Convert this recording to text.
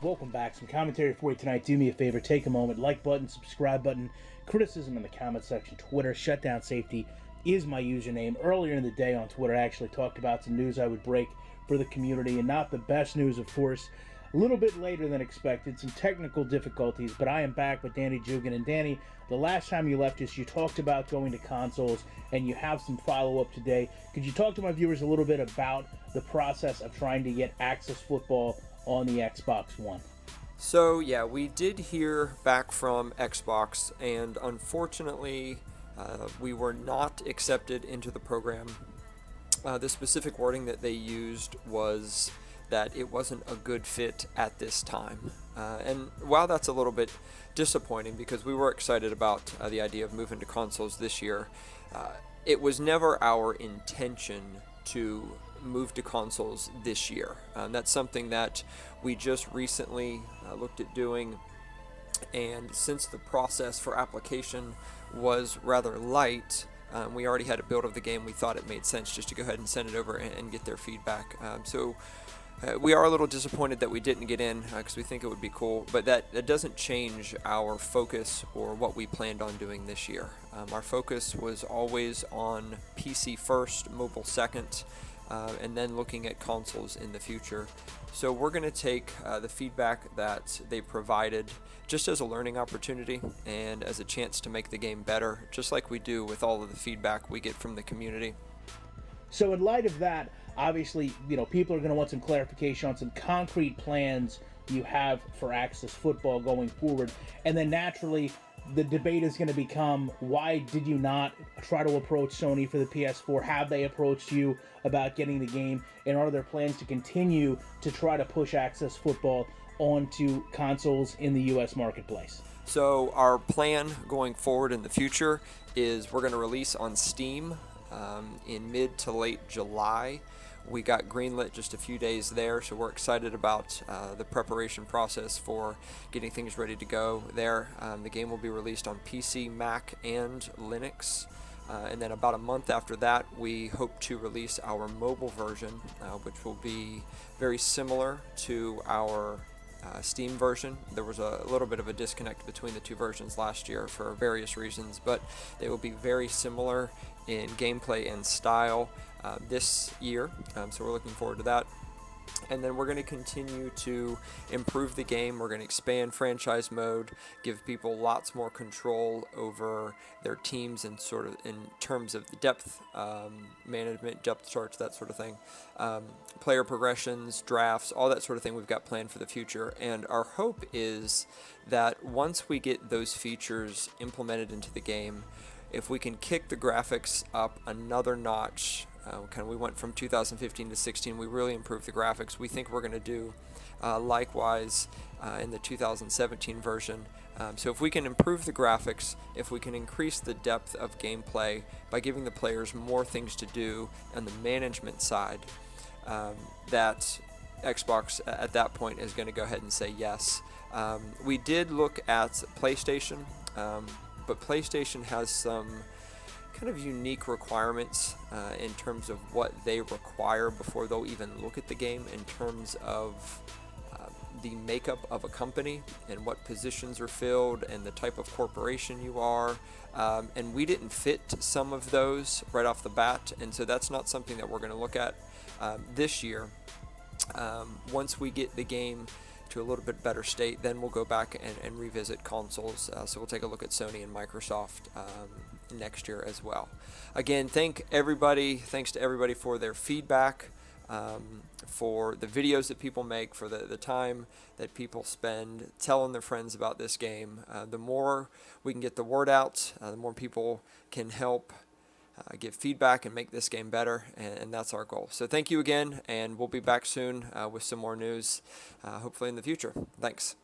Welcome back. Some commentary for you tonight. Do me a favor, take a moment, like button, subscribe button, criticism in the comment section, Twitter, Shutdown Safety is my username. Earlier in the day on Twitter, I actually talked about some news I would break for the community, and not the best news, of course. A little bit later than expected, some technical difficulties, but I am back with Danny Jugan. And Danny, the last time you left us, you talked about going to consoles, and you have some follow-up today. Could you talk to my viewers a little bit about the process of trying to get Access Football on the Xbox One? So yeah, we did hear back from Xbox, and unfortunately we were not accepted into the program. The specific wording that they used was that it wasn't a good fit at this time. And while that's a little bit disappointing, because we were excited about the idea of moving to consoles this year, it was never our intention to move to consoles this year. That's something that we just recently looked at doing, and since the process for application was rather light, we already had a build of the game, we thought it made sense just to go ahead and send it over and get their feedback. We are a little disappointed that we didn't get in, because we think it would be cool, but that doesn't change our focus or what we planned on doing this year. Our focus was always on PC first, mobile second, and then looking at consoles in the future. So we're going to take the feedback that they provided just as a learning opportunity and as a chance to make the game better, just like we do with all of the feedback we get from the community. So in light of that, obviously, people are going to want some clarification on some concrete plans you have for Access Football going forward. And then naturally, the debate is going to become, why did you not try to approach Sony for the PS4? Have they approached you about getting the game? And are there plans to continue to try to push Access Football onto consoles in the U.S. marketplace? So our plan going forward in the future is we're going to release on Steam in mid to late July. We got greenlit just a few days there, so we're excited about the preparation process for getting things ready to go there. The game will be released on PC, Mac, and Linux. And then about a month after that, we hope to release our mobile version, which will be very similar to our Steam version. There was a little bit of a disconnect between the two versions last year for various reasons, but they will be very similar in gameplay and style this year, so we're looking forward to that. And then we're going to continue to improve the game. We're going to expand franchise mode, give people lots more control over their teams and sort of in terms of the depth management, depth charts, that sort of thing. Player progressions, drafts, all that sort of thing we've got planned for the future. And our hope is that once we get those features implemented into the game, if we can kick the graphics up another notch, we went from 2015 to 16, we really improved the graphics. We think we're going to do likewise in the 2017 version. So if we can improve the graphics, if we can increase the depth of gameplay by giving the players more things to do on the management side, that Xbox at that point is going to go ahead and say yes. We did look at PlayStation, but PlayStation has some kind of unique requirements in terms of what they require before they'll even look at the game, in terms of the makeup of a company and what positions are filled and the type of corporation you are, and we didn't fit some of those right off the bat, and so that's not something that we're going to look at this year. Once we get the game to a little bit better state, then we'll go back and revisit consoles. So we'll take a look at Sony and Microsoft next year as well. Again, thanks to everybody for their feedback, for the videos that people make, for the time that people spend telling their friends about this game. The more we can get the word out, the more people can help give feedback and make this game better, and that's our goal. So thank you again, and we'll be back soon with some more news, hopefully in the future. Thanks.